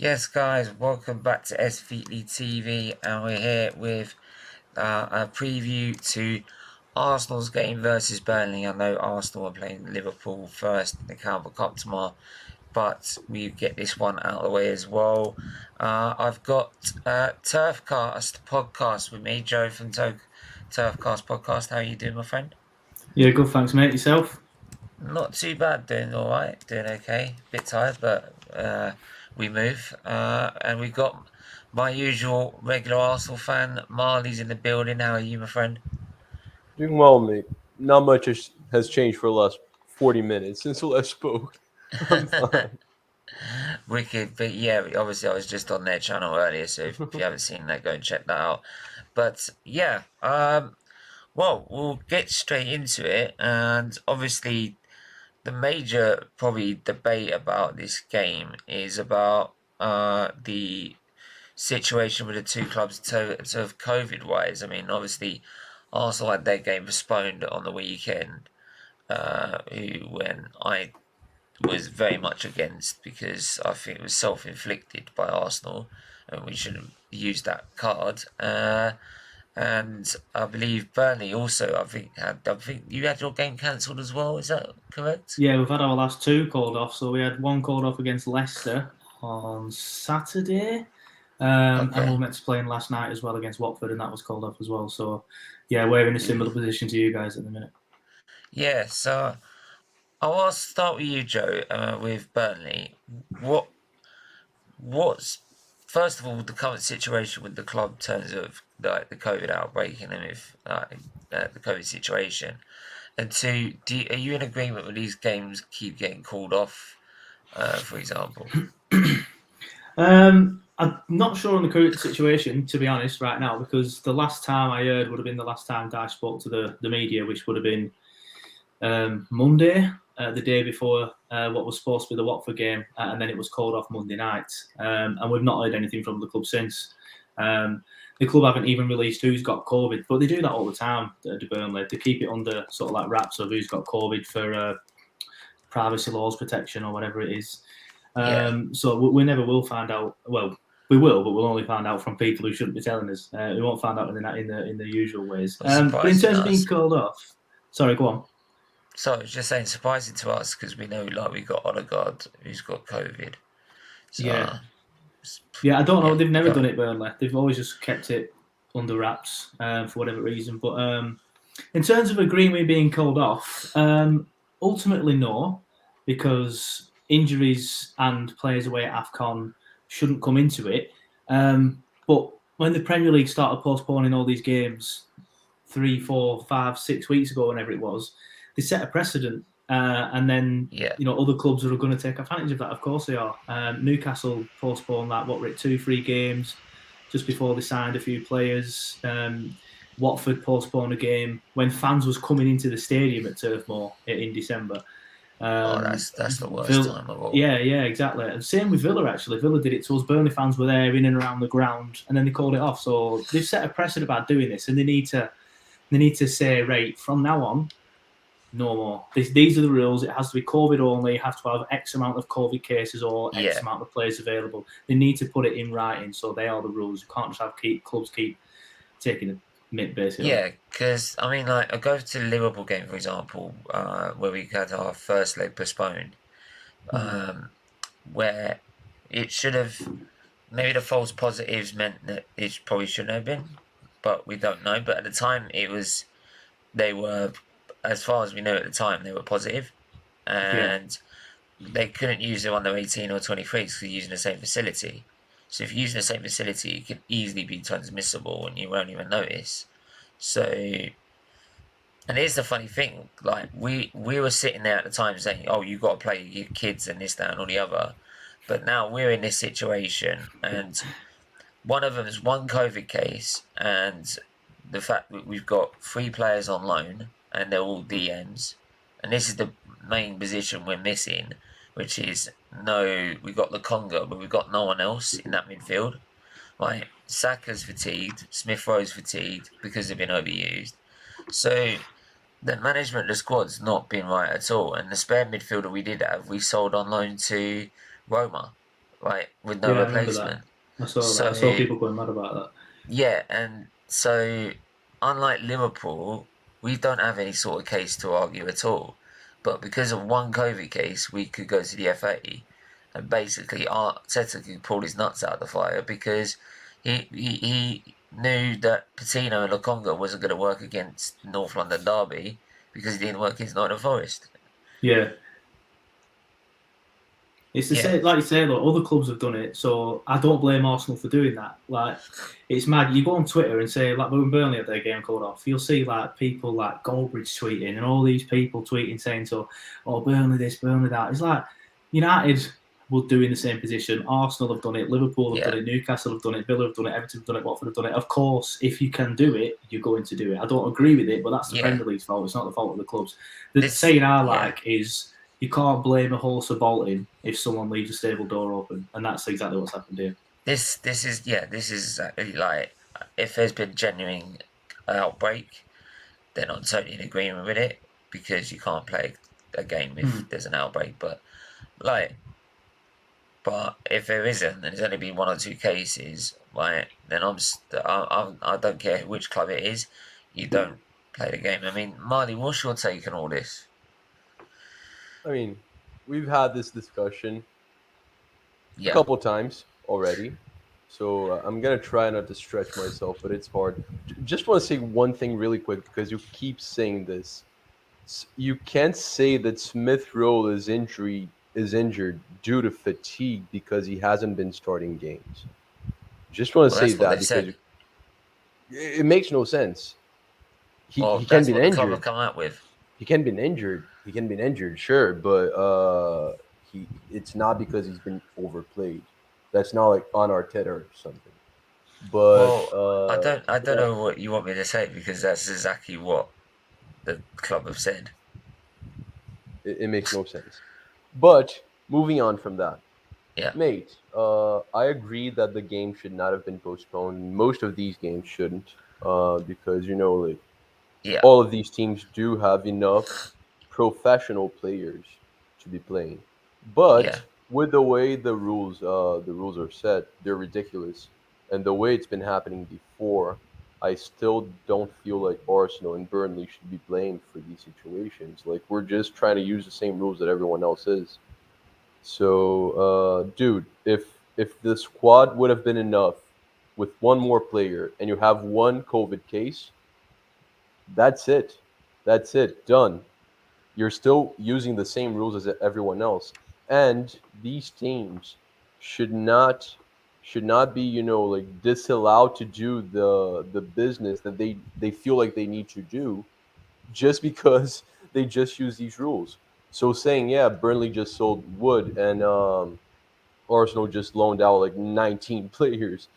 Yes, guys, welcome back to SFeatleyTV, and we're here with a preview to Arsenal's game versus Burnley. I know Arsenal are playing Liverpool first in the Carabao Cup tomorrow, but we get this one out of the way as well. I've got Turfcast podcast with me, Joe from Turfcast podcast. How are you doing, my friend? Yeah, good. Thanks, mate. Yourself? Not too bad, doing all right, doing okay. Bit tired, but we move. And we got my usual regular Arsenal fan, Marley's in the building. How are you, my friend? Doing well, mate. Not much has changed for the last 40 minutes since we last spoke. I'm fine. Wicked, but yeah, obviously I was just on their channel earlier, so if you haven't seen that, go and check that out. But yeah, well, we'll get straight into it, and obviously the major probably debate about this game is about the situation with the two clubs sort of COVID wise. I mean, obviously Arsenal had their game postponed on the weekend, when I was very much against, because I think it was self-inflicted by Arsenal and we shouldn't use that card. And I believe Burnley also, I think you had your game cancelled as well. Is that correct? Yeah, we've had our last two called off. So we had one called off against Leicester on Saturday, and we Okay. were meant to play last night as well against Watford, and that was called off as well. So yeah, we're in a similar position to you guys at the minute. Yeah. So I'll start with you, Joe. With Burnley, what's first of all the current situation with the club in terms of like the COVID outbreak and with the COVID situation, and two, are you in agreement with these games keep getting called off, for example? I'm not sure on the current situation, to be honest, right now, because the last time I heard would have been the last time that I spoke to the media, which would have been Monday, the day before what was supposed to be the Watford game, and then it was called off Monday night. And we've not heard anything from the club since. The club haven't even released who's got COVID, but they do that all the time at Burnley. They keep it under sort of like wraps of who's got COVID for privacy laws protection or whatever it is. Yeah. So we never will find out. Well, we will, but we'll only find out from people who shouldn't be telling us. We won't find out in the usual ways. Well, But in surprising terms of being us. called off, sorry, go on. So I was just saying, surprising to us because we know like we got Odegaard who's got COVID. So Yeah, I don't know. yeah, They've never go. done it, Burnley. They've always just kept it under wraps for whatever reason. But in terms of agreeing with being called off, ultimately no, because injuries and players away at AFCON shouldn't come into it. But when the Premier League started postponing all these games 3, 4, 5, 6 weeks ago, whenever it was, they set a precedent. And then, Yeah. other clubs are going to take advantage of that. Of course they are. Newcastle postponed that, 2-3 games just before they signed a few players. Watford postponed a game when fans was coming into the stadium at Turf Moor in December. That's the worst time of all. Yeah, exactly. And same with Villa, actually. Villa did it to us. Burnley fans were there in and around the ground, and then they called it off. So they've set a precedent about doing this, and they need to say, right, from now on, no more. These are the rules. It has to be COVID only. You have to have X amount of COVID cases or X amount of players available. They need to put it in writing, so they are the rules. You can't just have clubs keep taking a mick, basically. Yeah, because I mean, like I go to the Liverpool game for example, where we had our first leg postponed, where it should have maybe the false positives meant that it probably shouldn't have been, but we don't know. But at the time, they were, as far as we know at the time, they were positive, and they couldn't use the under 18 or 23 because they're using the same facility. So if you're using the same facility, it can easily be transmissible and you won't even notice. So, and here's the funny thing, like we were sitting there at the time saying, oh, you got to play your kids and this, that and all the other. But now we're in this situation and one of them is one COVID case, and the fact that we've got 3 players on loan and they're all DMs, and this is the main position we're missing, which is we got the Congo, but we've got no one else in that midfield. Like Saka's fatigued, Smith Rowe's fatigued because they've been overused. So the management of the squad's not been right at all. And the spare midfielder we did have, we sold on loan to Roma. right, with no Yeah, I remember replacement. that. I saw So that. I saw people going mad about that. yeah, and so unlike Liverpool, we don't have any sort of case to argue at all. But because of one COVID case, we could go to the FA, and basically Arteta could pull his nuts out of the fire because he knew that Patino and Lokonga wasn't going to work against North London Derby because he didn't work against Nottingham Forest. Yeah. It's the Yeah. same, like you say, though, other clubs have done it, so I don't blame Arsenal for doing that. Like, it's mad. You go on Twitter and say, like, when Burnley had their game called off, you'll see, like, people like Goldbridge tweeting and all these people tweeting saying, oh, Burnley this, Burnley that. It's like, United will do in the same position. Arsenal have done it, Liverpool have done it, Newcastle have done it, Villa have done it, Everton have done it, Watford have done it. Of course, if you can do it, you're going to do it. I don't agree with it, but that's the Premier League's fault. It's not the fault of the clubs. The saying I like is, you can't blame a horse for bolting if someone leaves a stable door open, and that's exactly what's happened here. This is exactly like, if there's been genuine outbreak, then I'm totally in agreement with it, because you can't play a game if there's an outbreak. But if there isn't, and there's only been 1 or 2 cases, right, then I don't care which club it is, you don't play the game. I mean, Marley, what's your take on all this? I mean, we've had this discussion a couple times already, so I'm gonna try not to stretch myself, but it's hard. Just want to say one thing really quick, because you keep saying this. You can't say that Smith Rowe is injured due to fatigue because he hasn't been starting games. Just want to say that, because it makes no sense. He can be injured. Club have come out with. He can be injured. He can be injured, sure, but it's not because he's been overplayed. That's not like on Arteta or something. But I don't know what you want me to say, because that's exactly what the club have said. It makes no sense. But moving on from that, mate, I agree that the game should not have been postponed. Most of these games shouldn't, because all of these teams do have enough professional players to be playing. But with the way the rules are set, they're ridiculous. And the way it's been happening before, I still don't feel like Arsenal and Burnley should be blamed for these situations. Like, we're just trying to use the same rules that everyone else is. So, dude, if the squad would have been enough with one more player and you have one COVID case, that's it. That's it. Done. You're still using the same rules as everyone else. And these teams should not be, disallowed to do the business that they feel like they need to do just because they just use these rules. So saying, Burnley just sold Wood and Arsenal just loaned out like 19 players,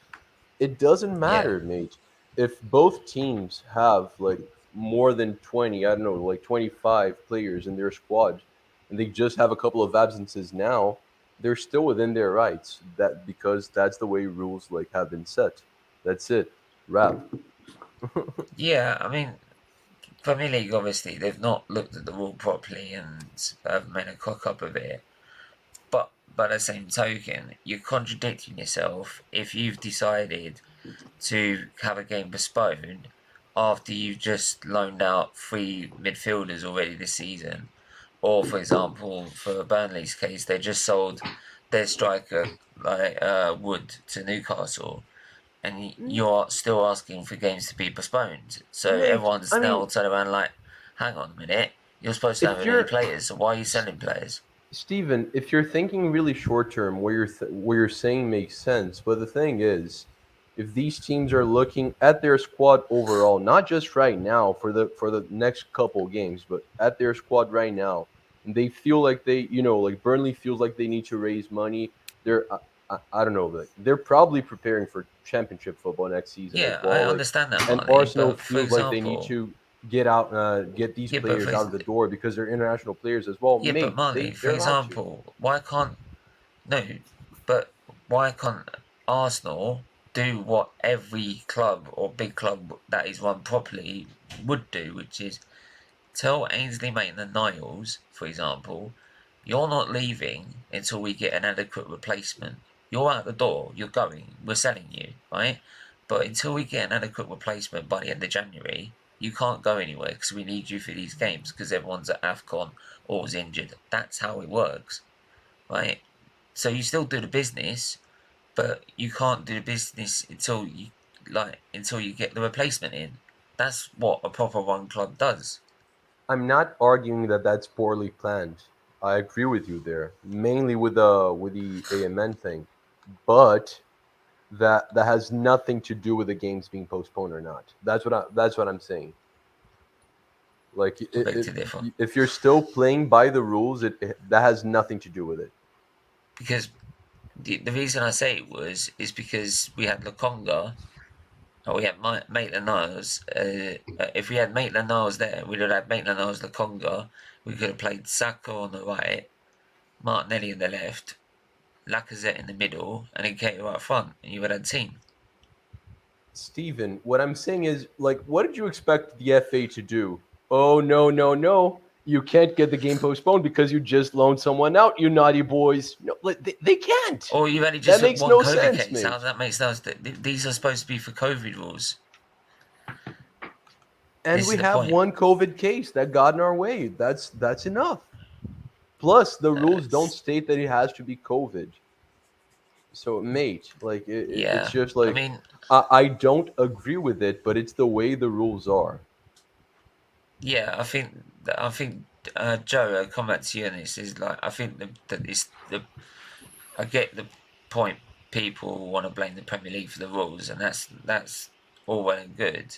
it doesn't matter, mate. If both teams have like more than 20, I don't know, like 25 players in their squad, and they just have a couple of absences now, they're still within their rights. Because that's the way rules have been set. That's it. Wrap. I mean, Premier League, obviously, they've not looked at the rule properly and have made a cock up of it. But by the same token, you're contradicting yourself if you've decided to have a game postponed after you've just loaned out 3 midfielders already this season. Or, for example, for Burnley's case, they just sold their striker Wood to Newcastle, and you're still asking for games to be postponed. So everyone's now turning around like, hang on a minute, you're supposed to have any players, so why are you selling players? Steven, if you're thinking really short term, what you're saying makes sense. But the thing is, if these teams are looking at their squad overall, not just right now for the next couple games, but at their squad right now, and they feel like like Burnley feels like they need to raise money. I don't know, they're probably preparing for championship football next season as well. I understand that, and Arsenal feels like they need to get these players out of the door because they're international players as well. Yeah, but Marley, for example, why can't Arsenal do what every club or big club that is run properly would do, which is tell Ainsley Maitland-Niles, for example, you're not leaving until we get an adequate replacement. you're out the door, you're going, we're selling you, right? But until we get an adequate replacement by the end of January, you can't go anywhere because we need you for these games because everyone's at AFCON or is injured. That's how it works, right? So you still do the business, but you can't do the business until you get the replacement in. That's what a proper run club does. I'm not arguing that that's poorly planned. I agree with you there, mainly with the AMN thing, but that has nothing to do with the games being postponed or not. That's what I'm saying. Like Beg to differ. if you're still playing by the rules, that has nothing to do with it. Because the reason I say it is because we had Lukonga, or we had Maitland-Niles. If we had Maitland-Niles there, we'd have had Maitland-Niles, Lukonga. We could have played Saka on the right, Martinelli on the left, Lacazette in the middle, and then Keita up front, and you would have had a team. Steven, what I'm saying is, like, what did you expect the FA to do? Oh, no. You can't get the game postponed because you just loaned someone out, you naughty boys. No, they can't. Or you've only just That makes one no COVID sense, case. mate. How that makes sense? These are supposed to be for COVID rules. And This we is the have point. one COVID case that got in our way. That's enough. Plus, the rules don't state that it has to be COVID. So, mate, like, Yeah. it's just like, I mean, I don't agree with it, but it's the way the rules are. yeah, I think Joe, I'll come back to you on this. Is like I think that it's I get the point. People want to blame the Premier League for the rules, and that's all well and good.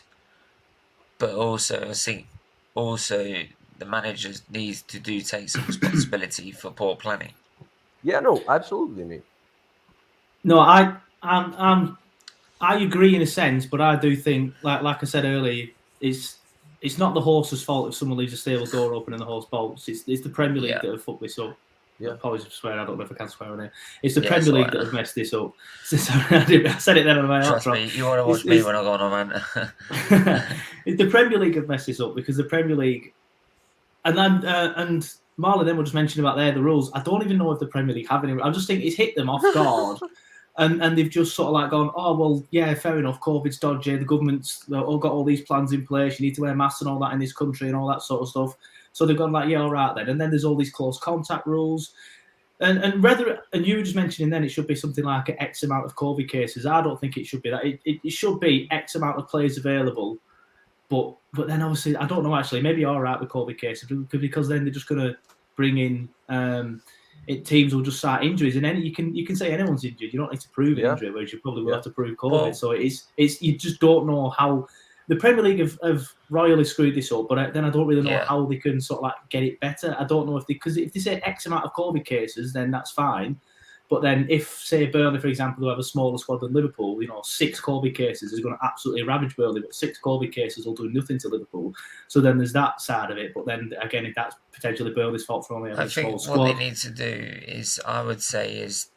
But also, I think the managers needs to take some responsibility for poor planning. Yeah, no, absolutely, mate. No, I agree in a sense, but I do think, like I said earlier, it's not the horse's fault if someone leaves a stable door open and the horse bolts. It's the Premier League that have fucked this up. Yeah. Apologies for swearing. I don't know if I can swear on it. It's the Yeah, Premier it's League alright. that have messed this up. I said it then on my Trust outro. me, you want to watch me when I go on a rant. The Premier League have messed this up because the Premier League, and Marlon then were just mentioning about the rules. I don't even know if the Premier League have any. I just think it's hit them off guard. And they've just sort of like gone, oh, well, yeah, fair enough, COVID's dodgy, the government's all got all these plans in place, you need to wear masks and all that in this country and all that sort of stuff. So they've gone like, yeah, all right then. And then there's all these close contact rules. And you were just mentioning then it should be something like an X amount of COVID cases. I don't think it should be that. It should be X amount of players available. But then obviously, I don't know actually, maybe you're all right with COVID cases because then they're just going to bring in... teams will just start injuries, and then you can say anyone's injured. You don't need to prove an injury, whereas you probably will have to prove COVID. Well, so it's you just don't know how the Premier League have royally screwed this up. But then I don't really know how they can sort of like get it better. I don't know because if they say X amount of COVID cases, then that's fine. But then if, say, Burnley, for example, who have a smaller squad than Liverpool, 6 COVID cases is going to absolutely ravage Burnley, but 6 COVID cases will do nothing to Liverpool. So then there's that side of it. But then, again, if that's potentially Burnley's fault for only having a small squad. What they need to do is, I would say, is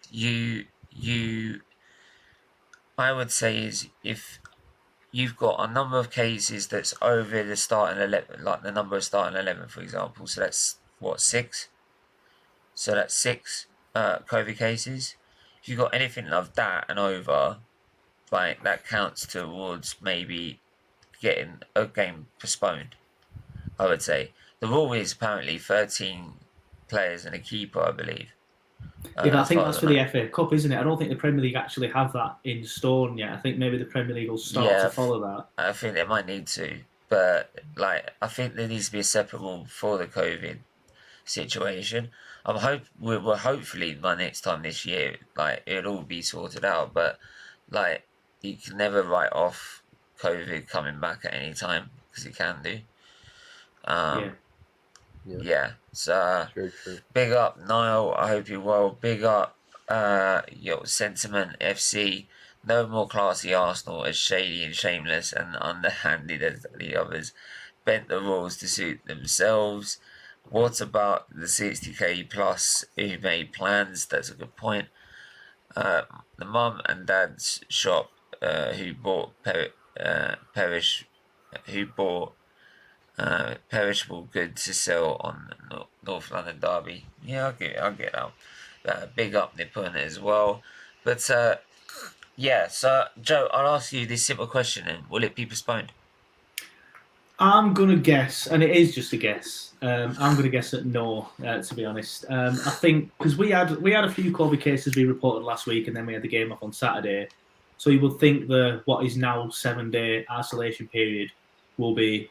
if you've got a number of cases that's over the starting 11, like the number of starting 11, for example, so that's, 6? So that's 6 COVID cases. If you've got anything of that and over, like, that counts towards maybe getting a game postponed, I would say. The rule is apparently 13 players and a keeper, I believe. But I think that's for the FA Cup, isn't it? I don't think the Premier League actually have that in stone yet. I think maybe the Premier League will start to follow that. I think they might need to. But, like, I think there needs to be a separate rule for the COVID situation. We're hopefully by next time this year, like, it'll all be sorted out. But, like, you can never write off COVID coming back at any time because it can do. Yeah. So True. Big up Niall. I hope you're well. Big up your Sentiment FC. No more classy Arsenal, as shady and shameless and underhanded as the others. Bent the rules to suit themselves. What about the 60k plus who made plans? That's a good point. The mum and dad's shop who bought perishable goods to sell on North London Derby. Yeah, I'll get that. Big up Nippon as well. But yeah. So Joe, I'll ask you this simple question: then, will it be postponed? I'm gonna guess, and it is just a guess. I'm gonna guess at no. To be honest, I think because we had a few COVID cases we reported last week, and then we had the game off on Saturday. So you would think the what is now 7-day isolation period will be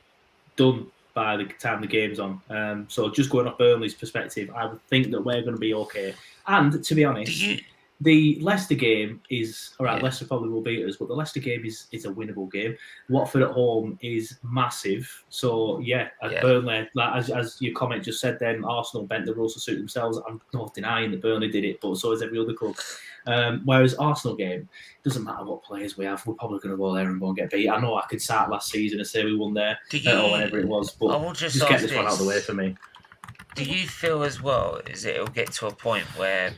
done by the time the game's on. So just going off Burnley's perspective, I would think that we're going to be okay. And to be honest, the Leicester game is all right. Yeah. Leicester probably will beat us, but the Leicester game is a winnable game. Watford at home is massive. So yeah, Yeah. Burnley, like as your comment just said, then Arsenal bent the rules to suit themselves. I'm not denying that Burnley did it, but so is every other club. Whereas Arsenal game, doesn't matter what players we have, we're probably going to go there and go and get beat. I know I could start last season and say we won there or whenever it was, but I will just get this one out of the way for me. Do you feel as well as it'll get to a point where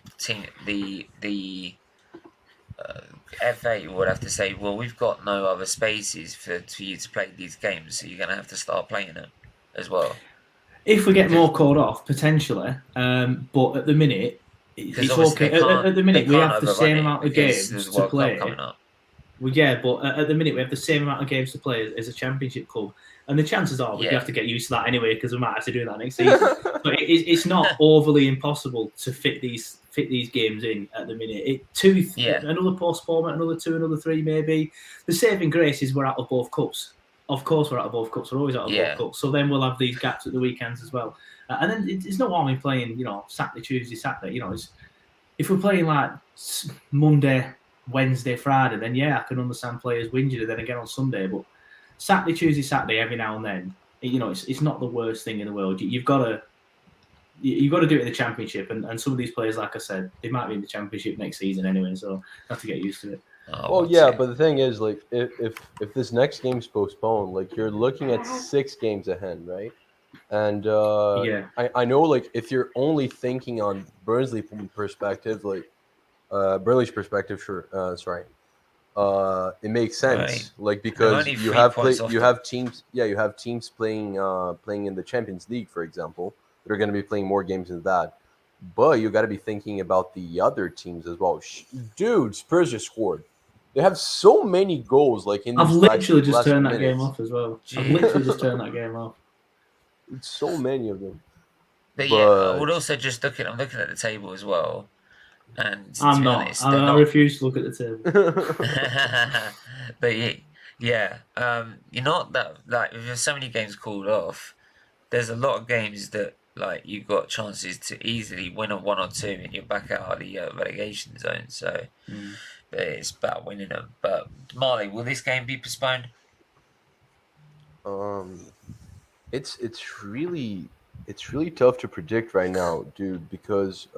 the FA would have to say, well, we've got no other spaces for you to play these games, so you're going to have to start playing them as well? If we get more called off, potentially, but at the minute, it's okay. At the minute, we have the same amount of games to play. Well, yeah, but at the minute we have the same amount of games to play as a Championship club, and the chances are we have to get used to that anyway because we might have to do that next season. But it's not overly impossible to fit these games in at the minute. Another postponement, another 2, another 3, maybe. The saving grace is we're out of both cups. Of course, we're out of both cups. We're always out of both cups. So then we'll have these gaps at the weekends as well. And then it's not harm in playing, Saturday, Tuesday, Saturday. If we're playing like Monday, Wednesday, Friday, then I can understand players whinging and then again on Sunday. But Saturday, Tuesday, Saturday, every now and then, it's not the worst thing in the world. You've got to do it in the Championship, and some of these players, like I said, they might be in the Championship next season anyway, so I have to get used to it. But the thing is, like, if this next game's postponed, like, you're looking at 6 games ahead, right? And I know, like, if you're only thinking on Burnley's perspective, like, Burnley's perspective, sure. It makes sense, like, because you have teams playing in the Champions League, for example, that are going to be playing more games than that. But you got to be thinking about the other teams as well. Dude, Spurs just scored. They have so many goals. Like I've literally just turned that game off as well. Jeez. I've literally just turned that game off. It's so many of them. But I would also just I'm looking at the table as well. And I'm not. Honest, I refuse to look at the table. But you're not that, like, if there's so many games called off, there's a lot of games that, like, you've got chances to easily win a 1 or 2 and you're back out of the relegation zone. So but it's about winning them. But Marley, will this game be postponed? It's really tough to predict right now, dude, because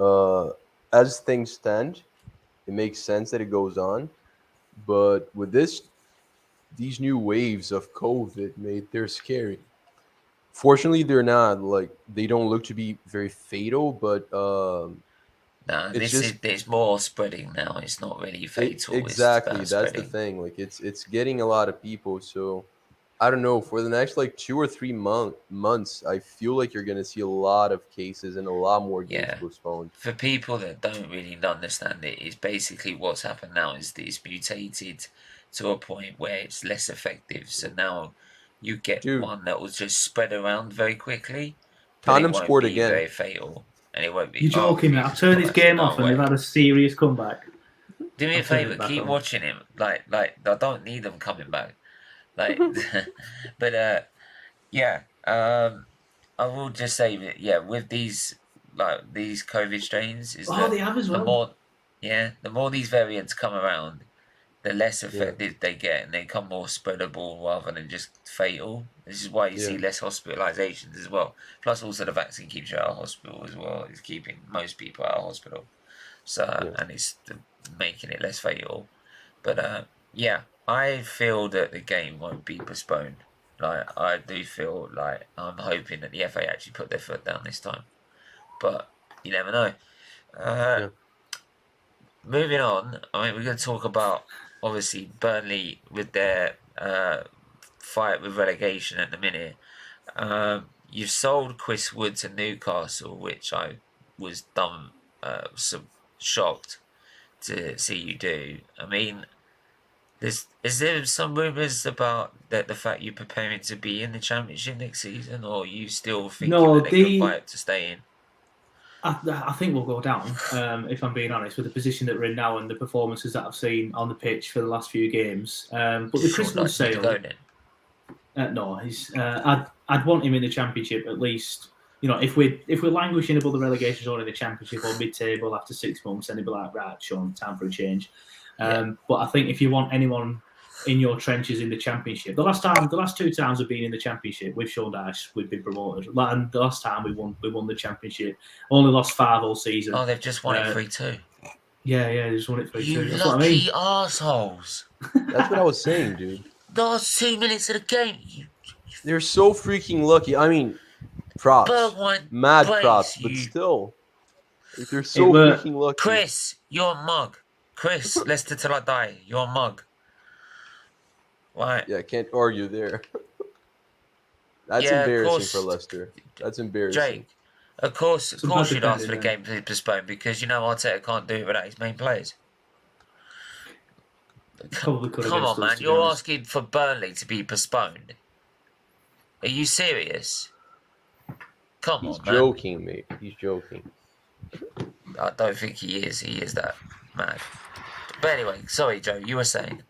as things stand, it makes sense that it goes on. But with these new waves of COVID, they're scary. Fortunately, they're not, like, they don't look to be very fatal, but it's more spreading now. It's not really fatal. Exactly, that's the thing. Like, it's getting a lot of people. So I don't know. For the next, like, 2 or 3 months, I feel like you're gonna see a lot of cases and a lot more games postponed. For people that don't really understand it, is basically what's happened now is that it's mutated to a point where it's less effective. So now you get one that will just spread around very quickly. Tottenham scored again. Very fatal, and it won't be. You're joking, man. I've turned this game off, and they've had a serious comeback. Do me a favour, keep watching him. Like I don't need them coming back. Like, but I will just say that with these COVID strains they have as well. The more these variants come around, the less effective they get, and they become more spreadable rather than just fatal. This is why you see less hospitalizations as well. Plus, also the vaccine keeps you out of hospital as well. It's keeping most people out of hospital, so and it's making it less fatal. But I feel that the game won't be postponed. Like, I do feel like I'm hoping that the FA actually put their foot down this time, but you never know. Moving on, I mean, we're going to talk about, obviously, Burnley with their fight with relegation at the minute. You've sold Chris Wood to Newcastle, which I was shocked to see you do. I mean, is there some rumours about the fact you're preparing to be in the Championship next season, or are you still thinking No, that they could fight to stay in? I think we'll go down, if I'm being honest, with the position that we're in now and the performances that I've seen on the pitch for the last few games. But the Chris Wood sale, no, I'd want him in the Championship at least. You know, if we're languishing above the relegation zone in the Championship or mid-table after 6 months, then he'd be like, right, Sean, time for a change. But I think if you want anyone in your trenches in the Championship, the last 2 times we've been in the Championship with Sean Dyche, we've been promoted. And the last time we won the Championship, only lost 5 all season. Oh, they've just won it 3-2. Yeah, they just won it 3-2. You That's lucky what I mean. assholes. That's what I was saying, dude. Last 2 minutes of the game. They're so freaking lucky. I mean, props. Mad props, but still. Like, they're so freaking lucky. Chris, you're a mug. Chris, Leicester till I die. You're a mug. Right. Yeah, I can't argue there. That's embarrassing for Leicester. That's embarrassing. Jake, of course you'd ask for the game to be postponed because you know Arteta can't do it without his main players. Come on, man. You're asking for Burnley to be postponed. Are you serious? Come on, man. He's joking, mate. He's joking. I don't think he is. He is that mad. But anyway, sorry, Joe. You were saying.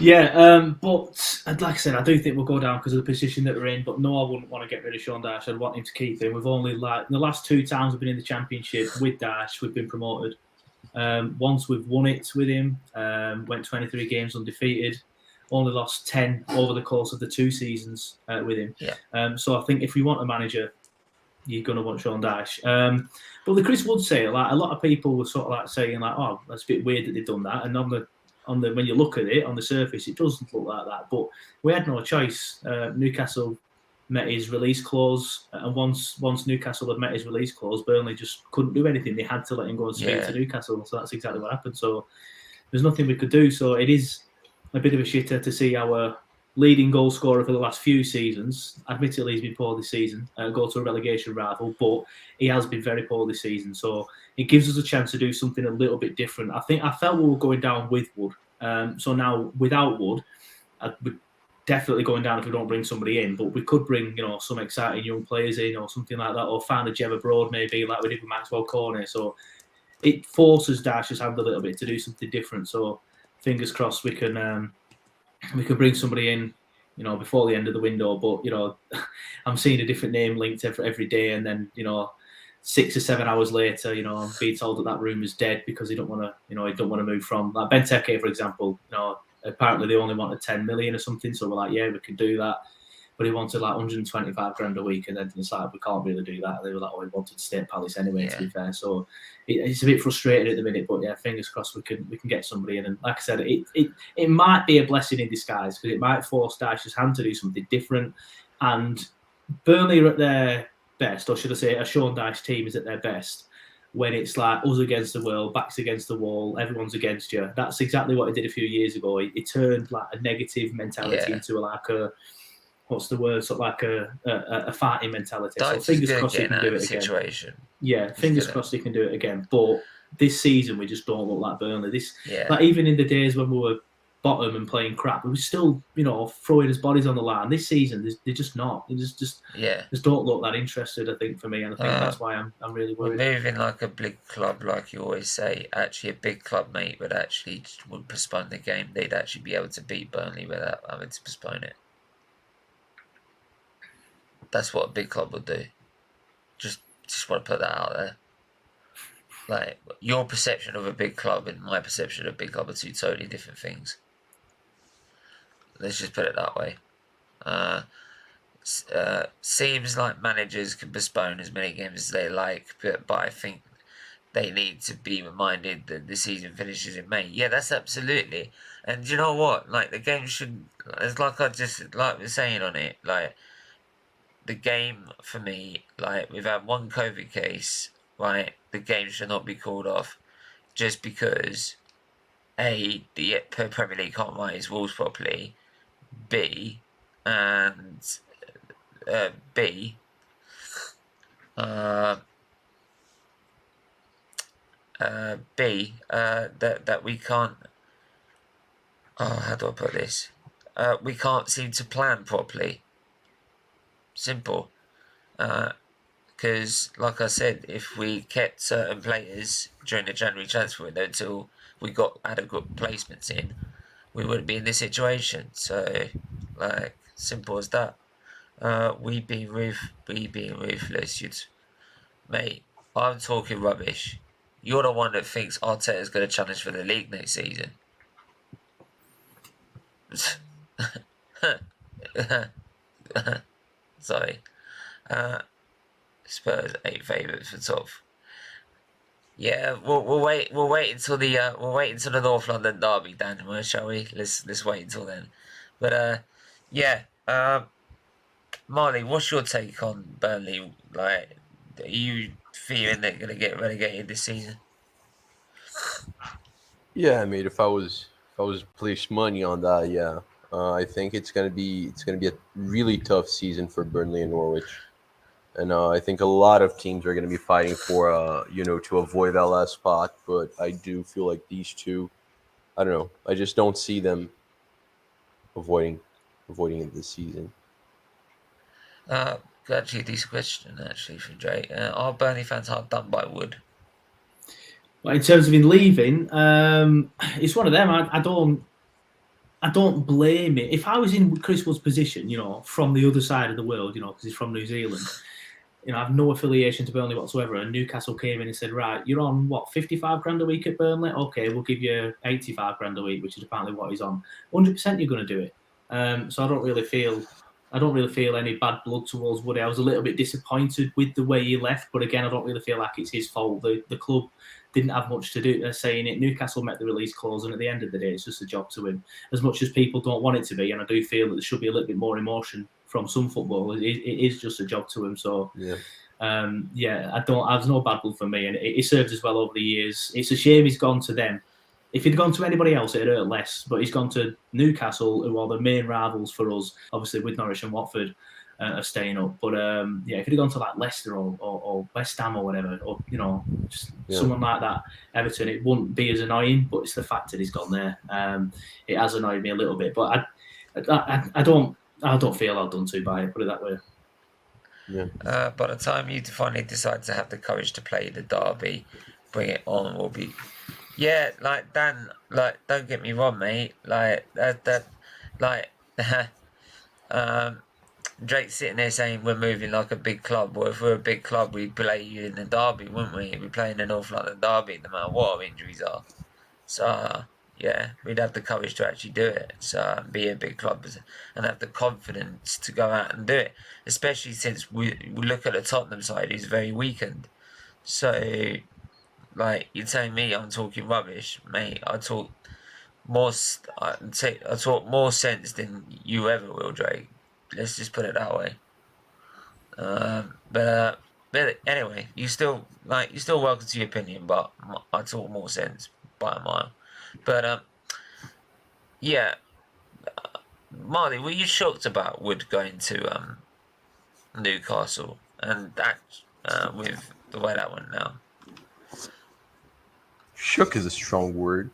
Yeah, but like I said, I do think we'll go down because of the position that we're in. But no, I wouldn't want to get rid of Sean Dyche. I'd want him to keep him. We've only in the last 2 times we've been in the Championship with Dyche, we've been promoted. Once we've won it with him, went 23 games undefeated, only lost 10 over the course of the 2 seasons with him. Yeah. So I think if we want a manager, you're going to want Sean Dyche. But the Chris Wood sale, like a lot of people were sort of like saying like, oh, that's a bit weird that they've done that. And on the when you look at it on the surface, it doesn't look like that. But we had no choice. Newcastle met his release clause, and once Newcastle had met his release clause, Burnley just couldn't do anything. They had to let him go and speak to Newcastle. So that's exactly what happened. So there's nothing we could do. So it is a bit of a shitter to see our leading goal scorer for the last few seasons. Admittedly, he's been poor this season. Go to a relegation rival, but he has been very poor this season. So it gives us a chance to do something a little bit different. I felt we were going down with Wood. So now without Wood, we're definitely going down if we don't bring somebody in. But we could bring, some exciting young players in or something like that, or find a gem abroad maybe, like we did with Maxwell Cornet. So it forces Dyche's hand a little bit to do something different. So fingers crossed we can bring somebody in, before the end of the window. But I'm seeing a different name linked every day, and then 6 or 7 hours later, I'm being told that room is dead because he don't want to move from. Like Benteke, for example, apparently they only wanted 10 million or something. So we're like, yeah, we can do that. But he wanted like 125 grand a week, and then it's like, we can't really do that. They were like, oh, he wanted to stay at Palace anyway, to be fair. So it's a bit frustrating at the minute, but yeah, fingers crossed we can get somebody in. And like I said, it might be a blessing in disguise because it might force Dyche's hand to do something different. And Burnley are at their best, or should I say a Sean Dyche team is at their best when it's like us against the world, backs against the wall, everyone's against you. That's exactly what he did a few years ago. He turned like a negative mentality into like a, what's the word, sort of like a fighting mentality. Dyche, so fingers crossed he can do it again. Situation. Yeah, fingers crossed he can do it again. But this season we just don't look like Burnley. Like even in the days when we were bottom and playing crap, we were still, throwing his bodies on the line. This season, they're just not. They just don't look that interested, I think, for me. And I think that's why I'm really worried. We're moving like a big club, like you always say. Actually, a big club, mate, would postpone the game. They'd actually be able to beat Burnley without having to postpone it. That's what a big club would do. Just want to put that out there. Like, your perception of a big club and my perception of a big club are 2 totally different things. Let's just put it that way. Seems like managers can postpone as many games as they like, but I think they need to be reminded that the season finishes in May. Yeah, that's absolutely. And do you know what? Like, the game should, it's like I just, like we're saying on it, like, the game, for me, like, we've had 1 COVID case, right? The game should not be called off just because, A, the Premier League can't write its rules properly, B, B, that we can't. Oh, how do I put this? We can't seem to plan properly. Simple. Because, like I said, if we kept certain players during the January transfer window until we got adequate placements in, we wouldn't be in this situation. So, like, simple as that. We being ruthless. Mate, I'm talking rubbish. You're the one that thinks Arteta's going to challenge for the league next season. Sorry. Spurs 8 favourites for 12th. Yeah, we'll wait. We'll wait until the North London derby, Dan. Shall we? Let's wait until then. But yeah. Marley, what's your take on Burnley? Like, are you fearing they're gonna get relegated this season? Yeah, I mean, if I was to place money on that, yeah, I think it's gonna be a really tough season for Burnley and Norwich, and I think a lot of teams are gonna be fighting for to avoid that last spot. But I do feel like these two, I don't know, I just don't see them avoiding it this season. Actually, a decent question actually from Jay. Are Burnley fans hard done by Wood? Well, in terms of him leaving, it's one of them. I don't blame it. If I was in Chris Wood's position, from the other side of the world, because he's from New Zealand, I have no affiliation to Burnley whatsoever. And Newcastle came in and said, right, you're on what, 55 grand a week at Burnley? Okay, we'll give you 85 grand a week, which is apparently what he's on. 100% you're going to do it. So I don't really feel any bad blood towards Woody. I was a little bit disappointed with the way he left, but again, I don't really feel like it's his fault. The club didn't have much to do saying it. Newcastle met the release clause, and at the end of the day, it's just a job to him. As much as people don't want it to be, and I do feel that there should be a little bit more emotion from some football, it is just a job to him. So Yeah. There's no bad blood for me, and it served as well over the years. It's a shame he's gone to them. If he'd gone to anybody else, it'd hurt less. But he's gone to Newcastle, who are the main rivals for us, obviously with Norwich and Watford are staying up. But if he'd gone to like Leicester or West Ham or whatever, or just someone like that, Everton, it wouldn't be as annoying. But it's the fact that he's gone there. It has annoyed me a little bit. But I don't feel I've done too by it. Put it that way. Yeah. By the time you finally decide to have the courage to play the derby, bring it on will be. Yeah, like Dan, like don't get me wrong, mate. Like Drake's sitting there saying we're moving like a big club. Well, if we're a big club, we'd play you in the derby, wouldn't we? We'd play in the North London derby, no matter what our injuries are. So yeah, we'd have the courage to actually do it. So be a big club and have the confidence to go out and do it. Especially since we look at the Tottenham side, who's very weakened. So. Like, you're telling me I'm talking rubbish, mate. I talk more sense than you ever will, Drake. Let's just put it that way. But anyway, you're still welcome to your opinion, but I talk more sense by a mile. But yeah, Marley, were you shocked about Wood going to Newcastle and that with the way that went now? Shook is a strong word.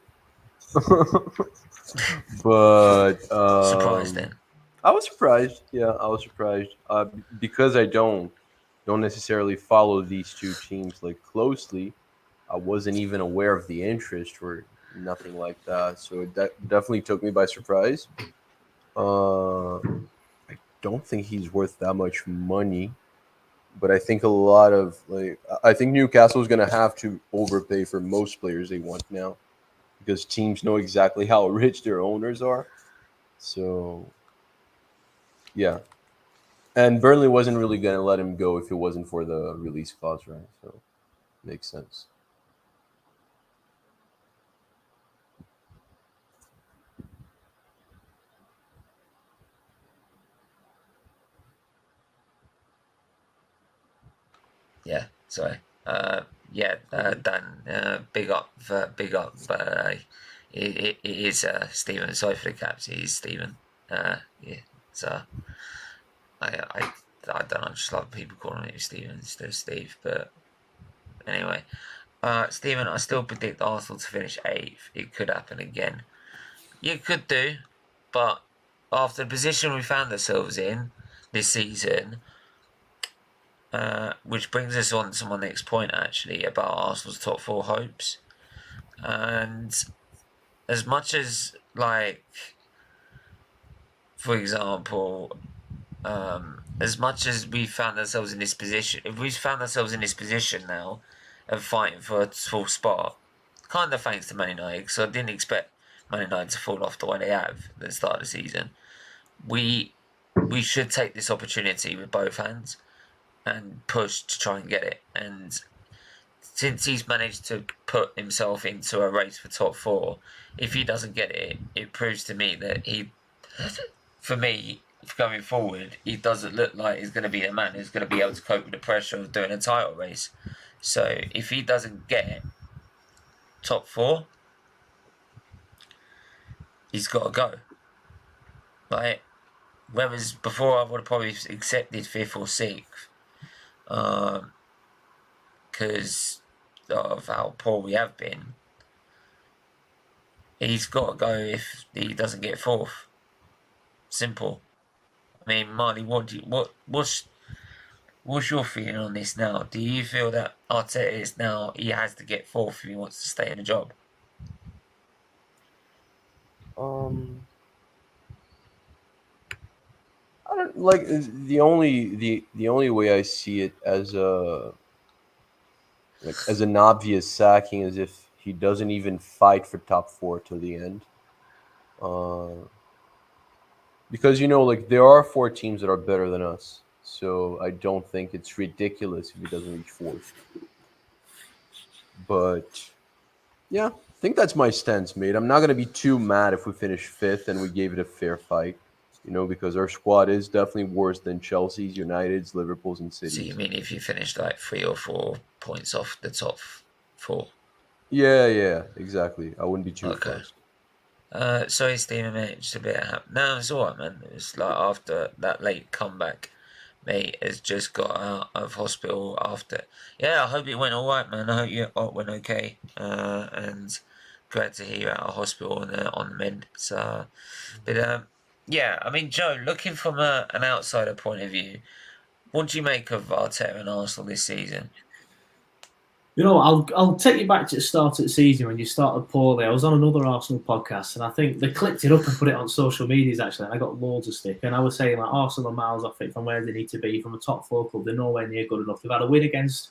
But Surprised then? I was surprised. Yeah, I was surprised because I don't necessarily follow these two teams like closely. I wasn't even aware of the interest or nothing like that. So it definitely took me by surprise. I don't think he's worth that much money, but I think I think Newcastle is going to have to overpay for most players they want now because teams know exactly how rich their owners are. So yeah, and Burnley wasn't really going to let him go if it wasn't for the release clause, right? So makes sense. Yeah, sorry. Dan, big up. It is Stephen. Sorry for the caps. It is Stephen. Yeah, so I don't know. I just love people calling me Stephen instead of Steve. But anyway, Stephen, I still predict Arsenal to finish 8th. It could happen again. You could do, but after the position we found ourselves in this season, which brings us on to my next point actually about Arsenal's top 4 hopes. And as much as, like, for example, as much as we found ourselves in this position, if we found ourselves in this position now and fighting for a full spot, kind of thanks to Man United, because I didn't expect Man United to fall off the way they have at the start of the season. We should take this opportunity with both hands and push to try and get it. And since he's managed to put himself into a race for top 4, if he doesn't get it, it proves to me that for me, going forward, he doesn't look like he's going to be a man who's going to be able to cope with the pressure of doing a title race. So if he doesn't get top 4, he's got to go. Like, whereas before I would have probably accepted 5th or 6th, because of how poor we have been. He's got to go if he doesn't get 4th. Simple. I mean, Marley, what's your feeling on this now? Do you feel that Arteta is now, he has to get 4th if he wants to stay in the job? I don't like the only way I see it as an obvious sacking is if he doesn't even fight for top 4 till the end. Because there are 4 teams that are better than us, so I don't think it's ridiculous if he doesn't reach 4th. But yeah, I think that's my stance, mate. I'm not gonna be too mad if we finish 5th and we gave it a fair fight. Because our squad is definitely worse than Chelsea's, United's, Liverpool's, and City's. So you mean if you finished like 3 or 4 points off the top 4? Yeah, exactly. I wouldn't be too Okay. fast. Sorry, Steven, mate. Just a bit No, it's alright, man. It's like after that late comeback, mate has just got out of hospital after. Yeah, I hope it went alright, man. I hope you went okay. And glad to hear you're out of hospital and on the mend. So, but yeah, I mean, Joe, looking from an outsider point of view, what do you make of Arteta and Arsenal this season? I'll take you back to the start of the season when you started poorly. I was on another Arsenal podcast, and I think they clipped it up and put it on social medias, actually, and I got loads of stick. And I was saying, like, Arsenal are miles off it from where they need to be, from a top 4 club. They're nowhere near good enough. They've had a win against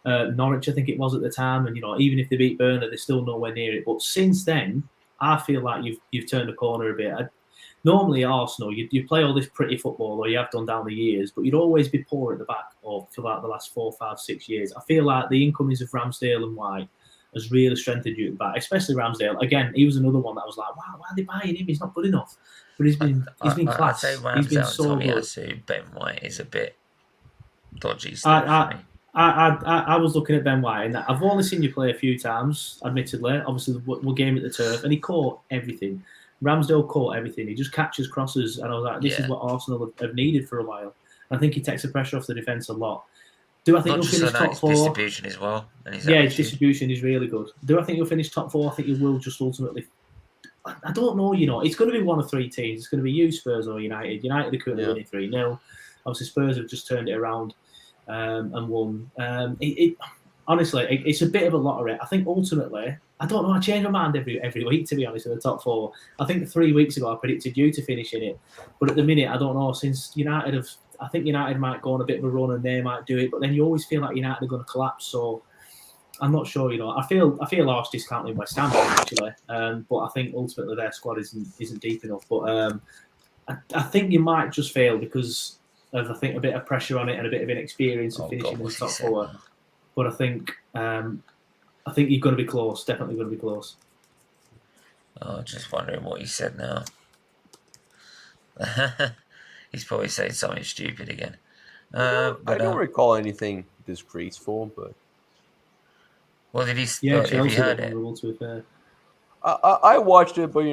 Norwich, I think it was at the time, and even if they beat Burnley, they're still nowhere near it. But since then, I feel like you've turned a corner a bit. Normally, Arsenal, you play all this pretty football, or you have done down the years, but you'd always be poor at the back, or for like the last 4, 5, 6 years. I feel like the incomings of Ramsdale and White has really strengthened you at the back, especially Ramsdale. Again, he was another one that was like, wow, why are they buying him? He's not good enough. But he's been class. I'd say Ramsdale, he's been so good. Tomiyasu, Ben White is a bit dodgy stuff for me. I was looking at Ben White, and I've only seen you play a few times, admittedly. Obviously, the game at the Turf, and he caught everything. Ramsdale caught everything. He just catches crosses, and I was like, this is what Arsenal have needed for a while. I think he takes the pressure off the defence a lot. Do I think he'll finish top 4? Distribution as well. His distribution is really good. Do I think he'll finish top 4? I think he will just ultimately. I don't know, It's going to be one of 3 teams. It's going to be you, Spurs, or United. United are currently winning 3-0. Obviously, Spurs have just turned it around and won. Honestly, it's a bit of a lottery. I think ultimately, I don't know. I change my mind every week, to be honest, in the top 4. I think 3 weeks ago I predicted you to finish in it, but at the minute I don't know. Since United I think United might go on a bit of a run and they might do it, but then you always feel like United are going to collapse. So I'm not sure. I feel Arsenal discounting West Ham actually, but I think ultimately their squad isn't deep enough. But I think you might just fail because of a bit of pressure on it and a bit of inexperience of finishing in the top 4. But I think you're going to be close. Definitely going to be close. Oh, just wondering what he said now. He's probably saying something stupid again. I don't recall anything disgraceful, but what did he? Yeah, have you heard it? To be fair. I watched it, but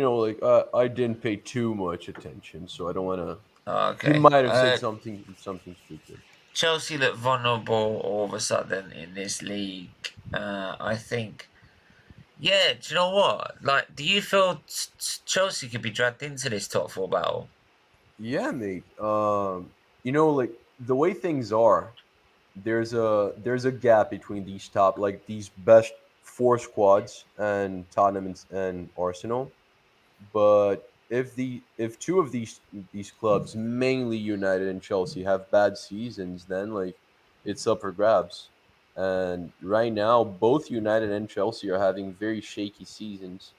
I didn't pay too much attention, so I don't want to. Oh, okay. He might have said something stupid. Chelsea look vulnerable all of a sudden in this league I think, yeah. Do you know what? Like, do you feel Chelsea could be dragged into this top four battle? Yeah, mate. Like the way things are, there's a gap between these best four squads and Tottenham and Arsenal. But if two of these clubs, mainly United and Chelsea, have bad seasons, then like it's up for grabs. And right now, both United and Chelsea are having very shaky seasons,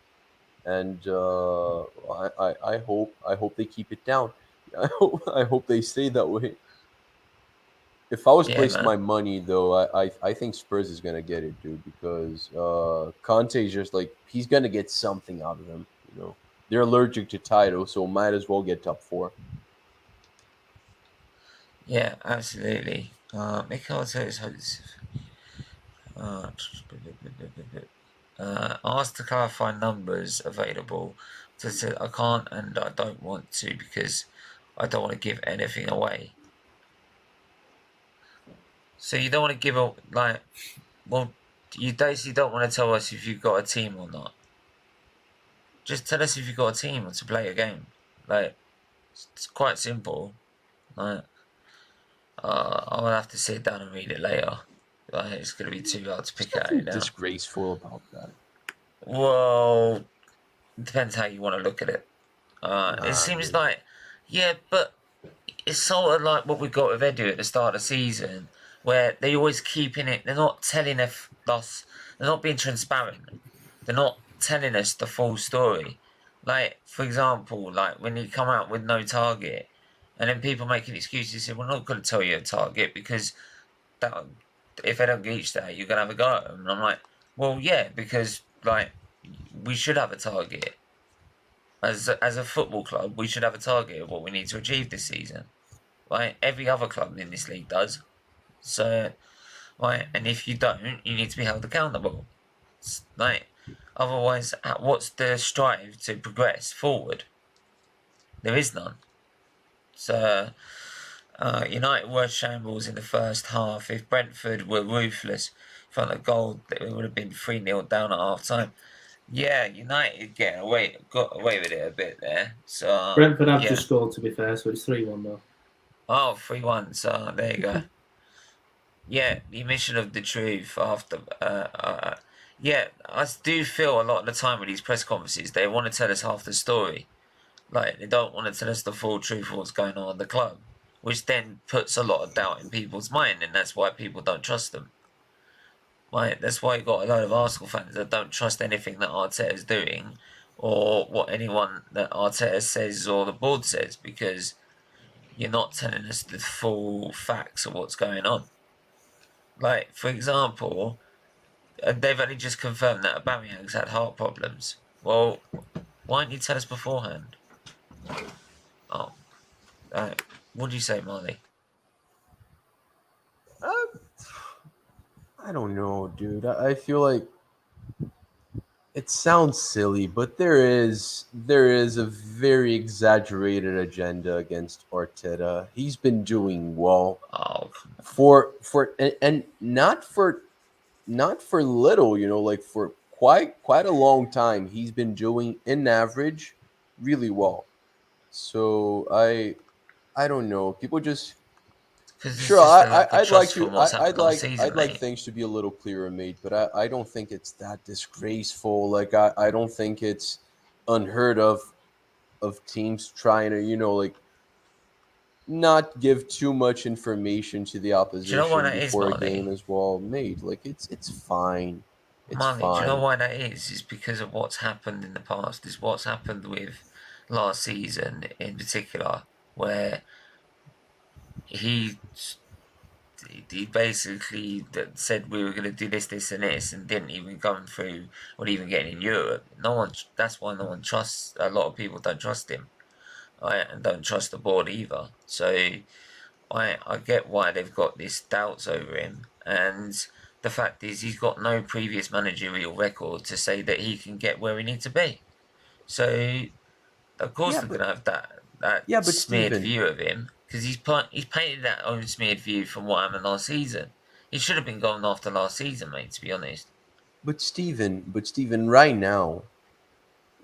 and I hope they keep it down. I hope they stay that way. If I was Yeah, placing man. my money, though, I think Spurs is gonna get it, dude, because Conte is just like he's gonna get something out of them. They're allergic to title, so might as well get top four. Yeah, absolutely. Mikel Arteta's hopes. Asked to clarify numbers available. So I said I can't and I don't want to because I don't want to give anything away. So you don't want to give a well, you basically don't want to tell us if you've got a team or not. Just tell us if you've got a team or to play a game. Like, it's quite simple. Like, I'll have to sit down and read it later. Like, it's gonna be too hard to pick There's out nothing now. disgraceful about that. Well, it depends how you want to look at it. It seems like, yeah, but it's sort of like what we got with Edu at the start of the season, where they always keeping it. They're not telling us. They're not being transparent. They're not telling us the full story. Like, for example, like when you come out with no target, and then people making excuses, say, "We're not going to tell you a target because that if they don't reach that, you're going to have a go at them." And I'm like, well, yeah, because like we should have a target. As a football club, we should have a target of what we need to achieve this season. Right? Every other club in this league does. So, right, and if you don't, you need to be held accountable. Like, otherwise, what's the strive to progress forward? There is none. So, United were shambles in the first half. If Brentford were ruthless from the goal, it would have been 3-0 down at half time. Yeah, United got away with it a bit there. So Brentford have yeah. just scored, to be fair, so it's 3-1 though. Oh, 3-1. So there you go. Yeah, the emission of the truth after. Yeah, I do feel a lot of the time with these press conferences, they want to tell us half the story. Like, they don't want to tell us the full truth of what's going on in the club, which then puts a lot of doubt in people's mind, and that's why people don't trust them. Right, that's why you got a lot of Arsenal fans that don't trust anything that Arteta's doing, or what anyone that Arteta says or the board says, because you're not telling us the full facts of what's going on. Like, for example, they've only just confirmed that Aubameyang's had heart problems. Well, why didn't you tell us beforehand? Oh, what do you say, Marley? I don't know, dude. I feel like it sounds silly, but there is a very exaggerated agenda against Arteta. He's been doing well Oh, and not for little, like for quite a long time. He's been doing in average really well. So I don't know. People just because it's sure. just a lack of I'd like trust to. from what's happened last I'd season, like mate. things to be a little clearer, mate. But I don't think it's that disgraceful. Like I don't think it's unheard of teams trying to like not give too much information to the Do you know why opposition that is, before a game Marley? as well, mate. Like it's fine. It's Marley, do you know fine. why that is? It's because of what's happened in the past. It's what's happened with last season in particular, where he he basically said we were going to do this, this, and this, and didn't even come through or even getting in Europe. No one. That's why no one trusts. A lot of people don't trust him, right, and don't trust the board either. So I get why they've got these doubts over him, and the fact is he's got no previous managerial record to say that he can get where he needs to be. So of course Yeah, they're but going to have that yeah, but smeared Steven, view of him because he's painted that own smeared view from what happened last season. He should have been gone after last season, mate. To be honest. But Steven, right now,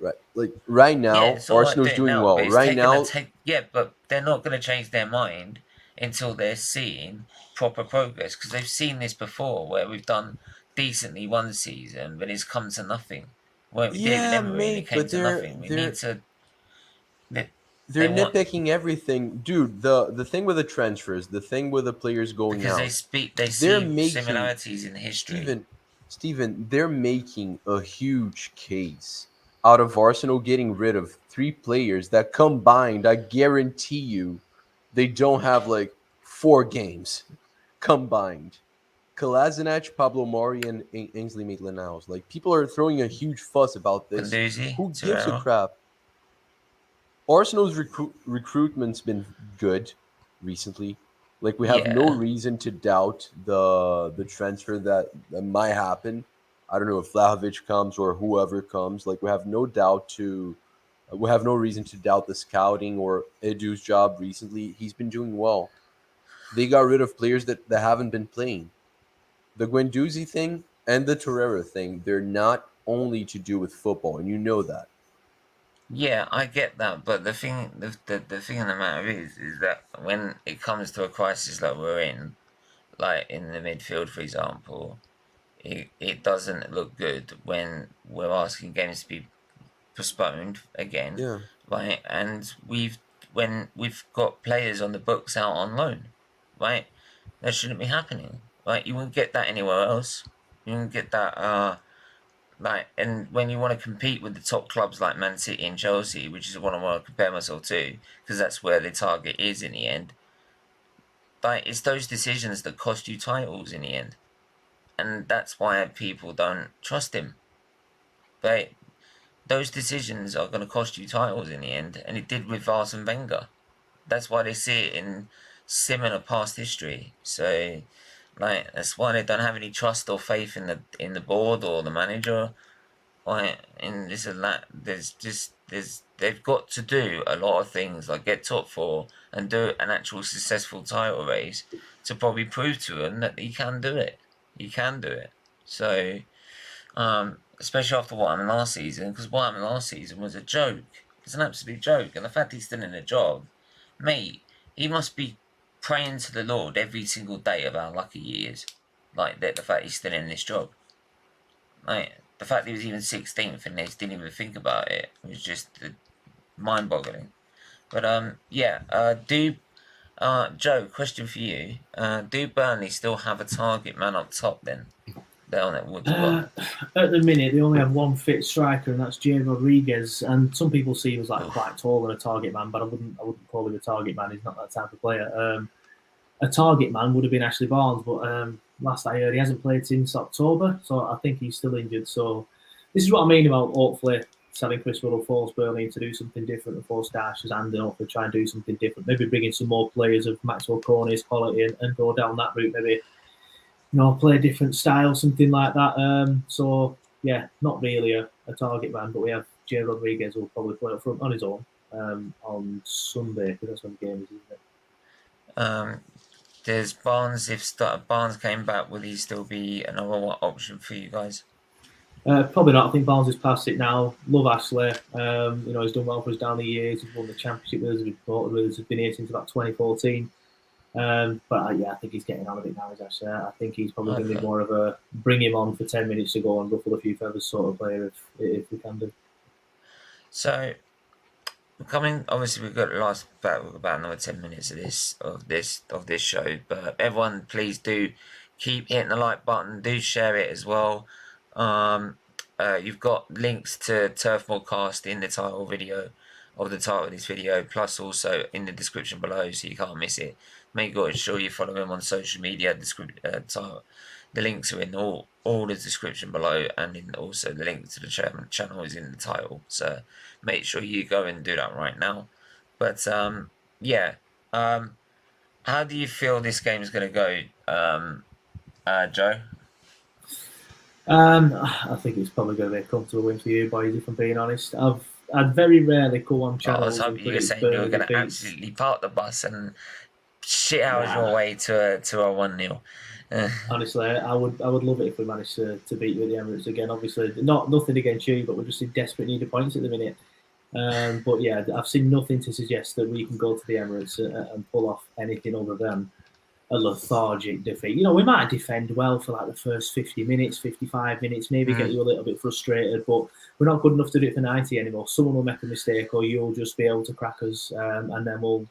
right Yeah, now, it's all right Arsenal's doing doing now, but well. it's Right taking a now, take. Yeah, but they're not going to change their mind until they're seeing proper progress, because they've seen this before, where we've done decently one season, but it's come to nothing. Well, we did it with yeah, Emery, and it mate, came but to nothing. We need to. they're They want nitpicking everything, dude. The thing with the transfers, the thing with the players going because out, they they're see making similarities in history. Steven, they're making a huge case out of Arsenal getting rid of 3 players that combined, I guarantee you, they don't have like 4 games combined. Kolasinac, Pablo Mari, and Ainsley Maitland-Niles. Like, people are throwing a huge fuss about this. Kunduzi, Who gives a Torreira. crap? Arsenal's recruitment's been good recently. Like, we have no Yeah, reason to doubt the transfer that might happen. I don't know if Vlahovic comes or whoever comes. Like, we have no reason to doubt the scouting or Edu's job recently. He's been doing well. They got rid of players that haven't been playing. The Guendouzi thing and the Torreira thing, they're not only to do with football, and you know that. yeah, I get that, but the thing, the thing of the matter is that when it comes to a crisis like we're in, like in the midfield, for example, it doesn't look good when we're asking games to be postponed again, Yeah. right? And when we've got players on the books out on loan, right? That shouldn't be happening, right? You wouldn't get that anywhere else. You wouldn't get that, and when you want to compete with the top clubs like Man City and Chelsea, which is what I want to compare myself to, because that's where the target is in the end. Like, it's those decisions that cost you titles in the end, and that's why people don't trust him. But those decisions are going to cost you titles in the end, and it did with Arsene Wenger. That's why they see it in similar past history. So, like, that's why they don't have any trust or faith in the board or the manager. Like, in this and that, they've got to do a lot of things, like get top 4 and do an actual successful title race to probably prove to them that he can do it. He can do it. So, especially after what happened last season, because what happened last season was a joke. It's an absolute joke, and the fact he's still in a job, mate, he must be praying to the Lord every single day of how lucky he is. Like, the fact he's still in this job. Like, the fact he was even 16th and they just didn't even think about it was just mind-boggling. But yeah, Joe, question for you: do Burnley still have a target man up top then? Down at Woods At the minute, they only have one fit striker, and that's Jay Rodriguez. And some people see him as like quite tall and a target man, but I wouldn't call him a target man. He's not that type of player. A target man would have been Ashley Barnes, but last I heard, he hasn't played since October, so I think he's still injured. So this is what I mean about hopefully selling Chris Woodall, force Burnley to do something different, and force Darsh's hand, and hopefully try and do something different. Maybe bring in some more players of Maxwell Corney's quality and go down that route. Maybe, play a different style, something like that. So yeah, not really a target man, but we have Jay Rodriguez who will probably play up front on his own on Sunday, because that's when the game is, isn't it? There's Barnes. If Barnes came back, would he still be another option for you guys? Probably not. I think Barnes is past it now. Love Ashley. He's done well for us down the years. He's won the championship with us. He's been promoted with us. He's been here since about 2014. Yeah, I think he's getting on a bit now, is Ashley. I think he's probably going to be more of a bring him on for 10 minutes to go and ruffle a few feathers sort of player if we can do. So, obviously we've got about another 10 minutes of this show, but everyone, please do keep hitting the like button. Do share it as well. You've got links to Turf Morecast in the title of this video, plus also in the description below, so you can't miss it. Make sure you follow him on social media. The links are in all the description below, and also the link to the channel is in the title. So make sure you go and do that right now. But how do you feel this game is going to go, Joe? I think it's probably going to be a comfortable win for you boys, if I'm being honest. I'd very rarely go on channels. I was hoping you were saying you were going to absolutely park the bus and shit out your way to a 1-0. Honestly, I would love it if we managed to beat you at the Emirates again. Obviously, nothing against you, but we're just in desperate need of points at the minute. But yeah, I've seen nothing to suggest that we can go to the Emirates and pull off anything other than a lethargic defeat. You know, we might defend well for like the first 50 minutes, 55 minutes, maybe get you a little bit frustrated, but we're not good enough to do it for 90 anymore. Someone will make a mistake, or you'll just be able to crack us, and then we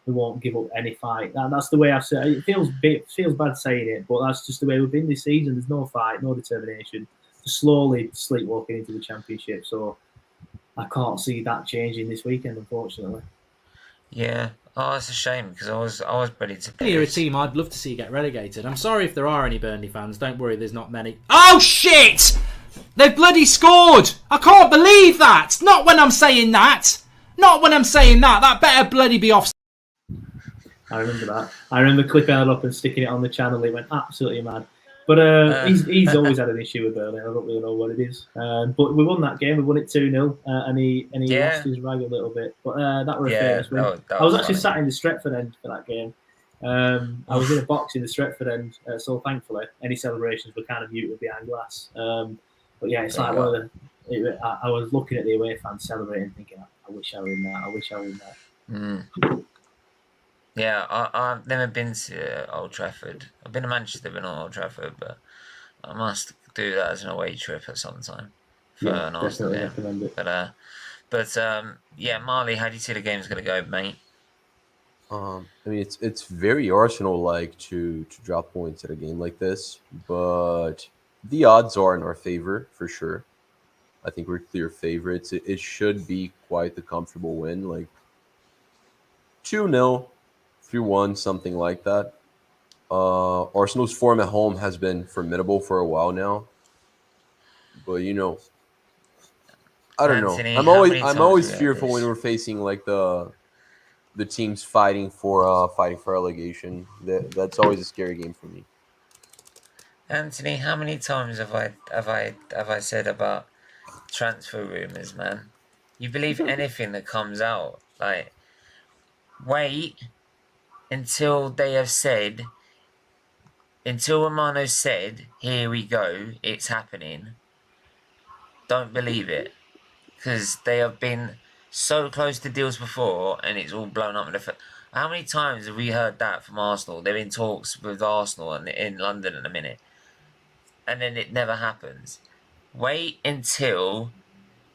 won't give up any fight. That's the way I've said it. It feels bad saying it, but that's just the way we've been this season. There's no fight, no determination. Just slowly sleepwalking into the Championship. So I can't see that changing this weekend, unfortunately. Yeah. Oh, it's a shame because I was ready to play. You're a team I'd love to see get relegated. I'm sorry if there are any Burnley fans. Don't worry, there's not many. Oh shit! They've bloody scored! I can't believe that! Not when I'm saying that! Not when I'm saying that! That better bloody be off. I remember that. I remember clipping it up and sticking it on the channel. It went absolutely mad. But he's always had an issue with Burnley. I don't really know what it is. But we won that game. We won it 2-0, and he lost his rag a little bit. But that was a famous win. I was actually sat in the Stretford end for that game. I was in a box in the Stretford end, so thankfully any celebrations were kind of muted behind glass. But yeah, it's like one of the. I was looking at the away fans celebrating, thinking, I wish I were in that. I wish I were in that. Yeah, I've never been to Old Trafford. I've been to Manchester, but not Old Trafford. But I must do that as an away trip at some time for an Arsenal game. Recommend it. But yeah, Marley, how do you see the game's going to go, mate? I mean, it's very Arsenal-like to drop points at a game like this, but the odds are in our favor for sure. I think we're clear favorites. It should be quite the comfortable win, like 2-0. 3-1, something like that. Arsenal's form at home has been formidable for a while now, but you know, I don't Anthony, know. I'm always fearful when we're facing like the teams fighting for relegation. That's always a scary game for me. Anthony, how many times have I said about transfer rumors, man? You believe anything that comes out? Like, wait until they have said, until Romano said, here we go, it's happening. Don't believe it. Because they have been so close to deals before and it's all blown up in the face. How many times have we heard that from Arsenal? They're in talks with Arsenal and in London in a minute. And then it never happens. Wait until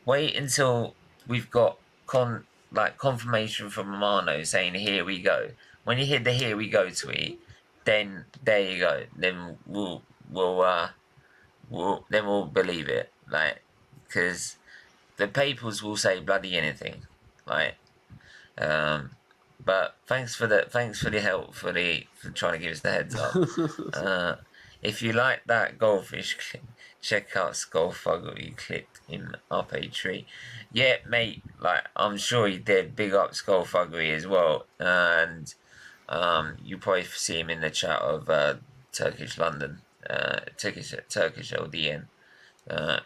we've got confirmation from Romano saying, here we go. When you hit the "here we go" tweet, then there you go. Then we'll believe it, like, because the papers will say bloody anything, like. But thanks for the help for trying to give us the heads up. If you like that goldfish clip, check out Skullfuggery clipped in up a tree. Yeah, mate. Like, I'm sure he did. Big up Skullfuggery as well, and. You probably see him in the chat of Turkish London, Turkish LDN.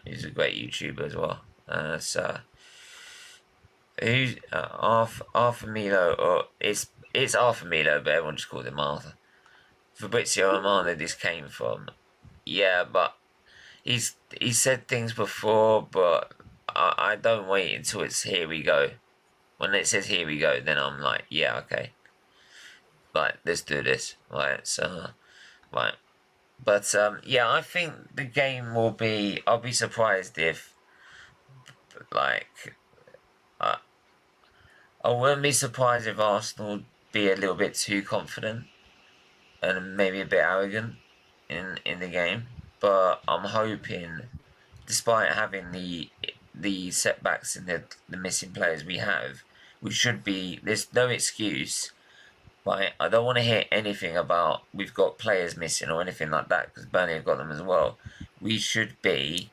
He's a great YouTuber as well. So who's Arthur Milo? Or it's Arthur Milo, but everyone just calls him Arthur. Fabrizio Romano, this came from. Yeah, but he's said things before, but I don't wait until it's here we go. When it says here we go, then I'm like, yeah, okay. Right, let's do this. Right, so, right. But, yeah, I think the game will be... I'll be surprised if, like... I wouldn't be surprised if Arsenal be a little bit too confident and maybe a bit arrogant in the game. But I'm hoping, despite having the setbacks and the missing players we have, we should be... There's no excuse... Right, I don't want to hear anything about we've got players missing or anything like that, because Burnley have got them as well. We should be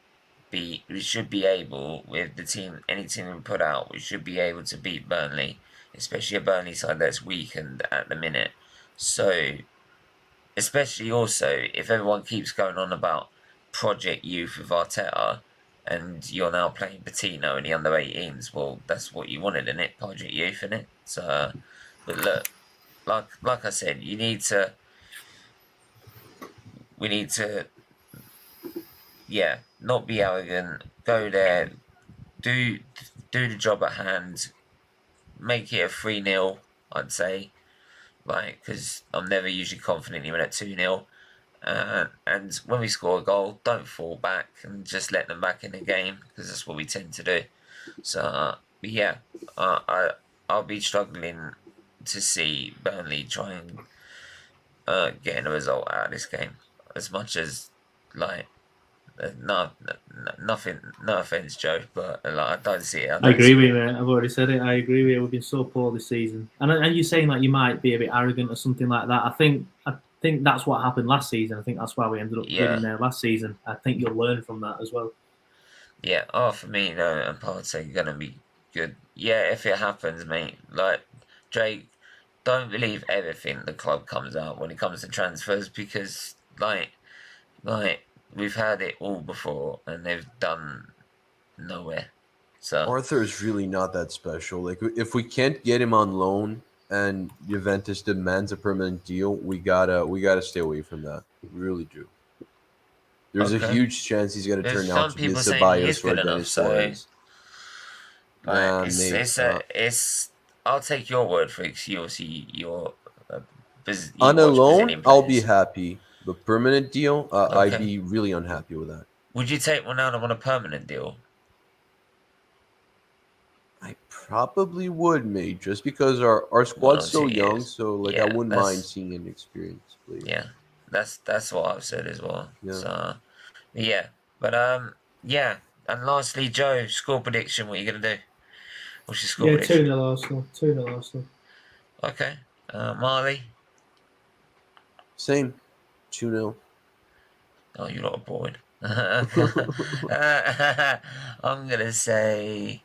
able, with the team, any team we put out, we should be able to beat Burnley, especially a Burnley side that's weakened at the minute. So, especially also if everyone keeps going on about Project Youth with Arteta, and you're now playing Patino in the under-18s, well, that's what you wanted, innit? Project Youth, innit? So, but look. Like I said, you need to we need to, not be arrogant. Go there, do the job at hand. Make it a 3-0, I'd say, because I'm never usually confident even at 2-0. And when we score a goal, don't fall back and just let them back in the game, because that's what we tend to do. So I'll be struggling to see Burnley try and getting a result out of this game, as much as nothing. No offense, Joe, but I don't see it. I agree with you, mate. I've already said it. I agree with you. We've been so poor this season, and you're saying that you might be a bit arrogant or something like that. I think that's what happened last season. I think that's why we ended up winning there last season. I think you'll learn from that as well. Yeah. Oh, for me, and I'd say you're gonna be good. Yeah, if it happens, mate. Drake, don't believe everything the club comes out when it comes to transfers, because we've had it all before and they've done nowhere. So Arthur is really not that special. Like, if we can't get him on loan and Juventus demands a permanent deal, we gotta stay away from that. We really do. There's a huge chance he's gonna turn out to be a Ceballos or Dennis Suarez. I'll take your word for it. You're on a loan, I'll be happy. The permanent deal, I'd be really unhappy with that. Would you take Ronaldo on a permanent deal? I probably would, mate, just because our squad's so young. So I wouldn't mind seeing an experienced player. Yeah, that's what I've said as well. Yeah. So And lastly, Joe, score prediction. What are you gonna do? What's your score prediction? 2-0 Arsenal. 2-0 Arsenal. Okay. Marley. Same. 2-0. Oh, you're not bored. I'm gonna say.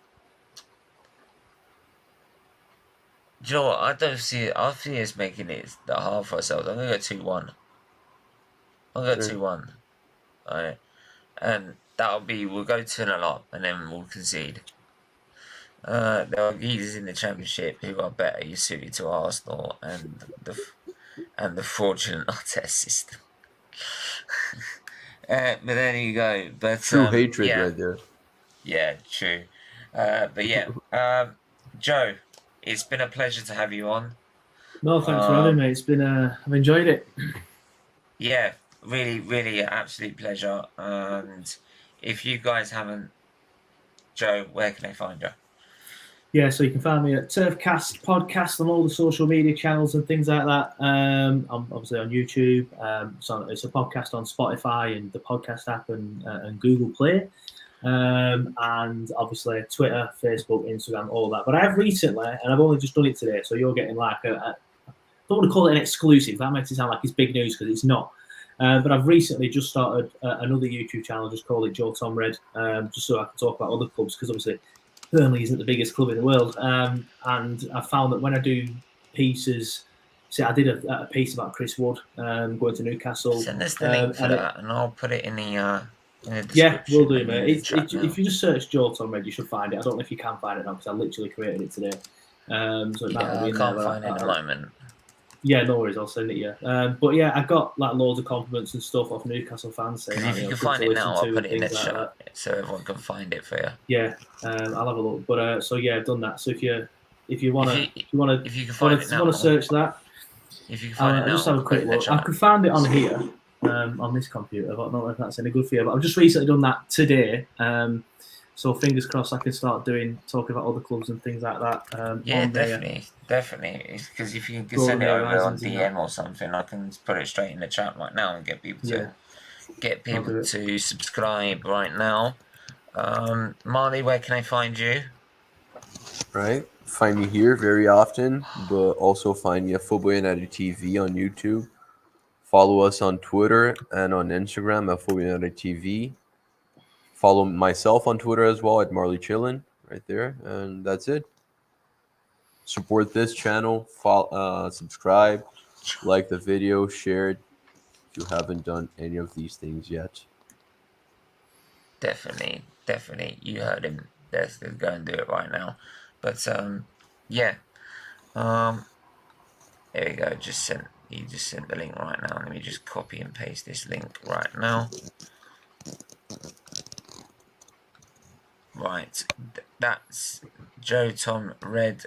Do you know what? I don't see it. I see us making it that hard for ourselves. I'm gonna go 2-1. I'm gonna go 2-1. Alright. And we'll go 2-0 up and then we'll concede. There are geezers in the Championship who are better suited to Arsenal and the fraudulent Arteta system. But there you go. But true hatred right there. Yeah, true. Joe, it's been a pleasure to have you on. No, thanks for having me. It's been I've enjoyed it. Yeah, really, really, absolute pleasure. And if you guys haven't, Joe, where can they find you? Yeah, so you can find me at Turfcast Podcast on all the social media channels and things like that. I'm obviously on YouTube. So it's a podcast on Spotify and the podcast app and Google Play. And obviously Twitter, Facebook, Instagram, all that. But I have recently, and I've only just done it today, so you're getting I don't want to call it an exclusive. That makes it sound like it's big news, because it's not. But I've recently just started another YouTube channel, just called it Joe Tom Red, just so I can talk about other clubs, because obviously Burnley isn't the biggest club in the world. And I found that when I do pieces, I did a piece about Chris Wood going to Newcastle. Send us the link for that, and I'll put it in the description. Yeah, we'll do, mate. If you just search Joe Tom Red, you should find it. I don't know if you can find it now, because I literally created it today. So I can't find it at the moment. Yeah, no worries, I'll send it you. But yeah, I got loads of compliments and stuff off Newcastle fans saying. If you can find it now, I'll put it in the chat so everyone can find it for you. Yeah, I'll have a look. But I've done that. So if you want to search that, if you can find it now, just have a quick look. I could find it on here, on this computer. I don't know if that's any good for you, but I've just recently done that today. So fingers crossed I can start talking about other clubs and things like that. Yeah, definitely. Because if you can send it over on DM or something, I can put it straight in the chat right now and get people to subscribe right now. Marley, where can I find you? Right, find me here very often, but also find me at Football United TV on YouTube. Follow us on Twitter and on Instagram at Football United TV. Follow myself on Twitter as well at Marley Chillin, right there, and that's it. Support this channel, subscribe, like the video, share it if you haven't done any of these things yet. Definitely. You heard him. Let's go and do it right now. But there we go. Just sent He just sent the link right now. Let me just copy and paste this link right now. Right, that's Joe Tom Red.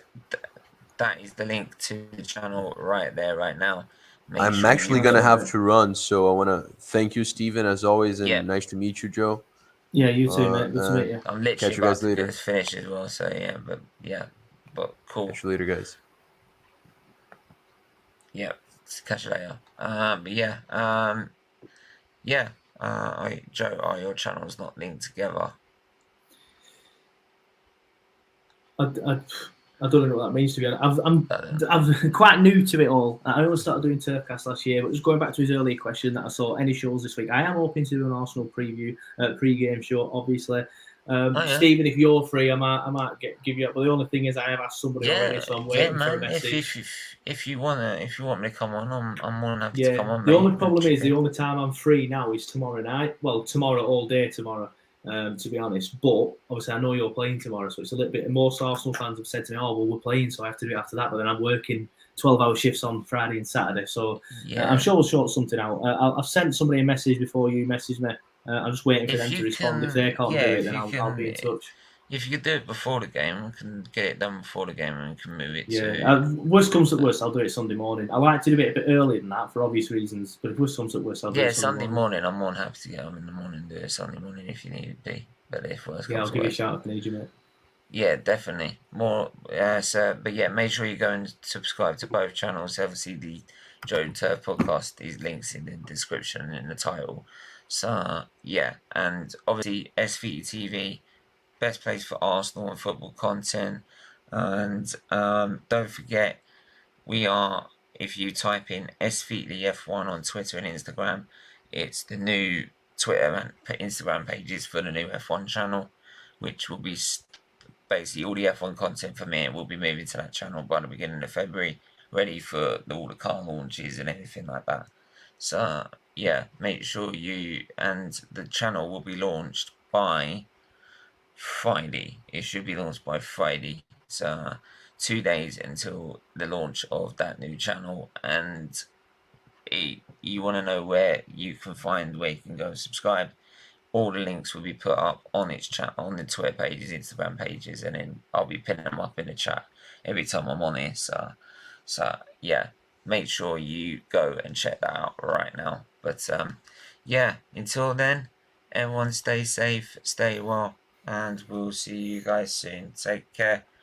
That is the link to the channel right there, right now. I'm actually going to have to run, so I want to thank you, Steven, as always, and nice to meet you, Joe. Yeah, you too, mate. Good to meet you. I'm literally about to get this finished as well, so but cool. Catch you later, guys. Yeah, catch you later. Joe, your channel's not linked together. I don't know what that means, to be honest. I'm quite new to it all. I only started doing Turkcast last year, but just going back to his earlier question that I saw any shows this week, I am hoping to do an Arsenal preview, pre-game show, obviously. Stephen, if you're free, I might give you up. But the only thing is, I have asked somebody already, so I'm waiting for a message. If you want me to come on, I'm more than happy to come on. The only problem is the only time I'm free now is tomorrow night. Well, tomorrow all day tomorrow. To be honest, but obviously I know you're playing tomorrow, so it's a little bit. Most Arsenal fans have said to me, "Oh, well, we're playing, so I have to do it after that." But then I'm working 12-hour shifts on Friday and Saturday, so I'm sure we'll sort something out. I've sent somebody a message before you messaged me. I'm just waiting for them to respond. If they can't do it, then I'll be in touch. If you could do it before the game, we can get it done before the game and we can move it. Worst comes to worst, I'll do it Sunday morning. I like to do it a bit earlier than that for obvious reasons, but if worst comes to worst, I'll do it Sunday morning. I'm more than happy to get on in the morning and do it Sunday morning if you need to be. But if worst comes I'll give you a shout if I need you, mate. Yeah, definitely. Make sure you go and subscribe to both channels. Obviously, the Joe Turf podcast, these links in the description and in the title. So, and obviously, SFeatleyTV, best place for Arsenal and football content. And don't forget, we are, if you type in SFeatleyF1 on Twitter and Instagram, it's the new Twitter and Instagram pages for the new F1 channel, which will be basically all the F1 content for me. Will be moving to that channel by the beginning of February, ready for all the car launches and everything like that. So, make sure you, and the channel will be launched by Friday. It should be launched by Friday. So 2 days until the launch of that new channel, and you want to know where you can go and subscribe. All the links will be put up on its chat, on the Twitter pages, Instagram pages, and then I'll be pinning them up in the chat every time I'm on here. So make sure you go and check that out right now. But until then, everyone stay safe, stay well, and we'll see you guys soon. Take care.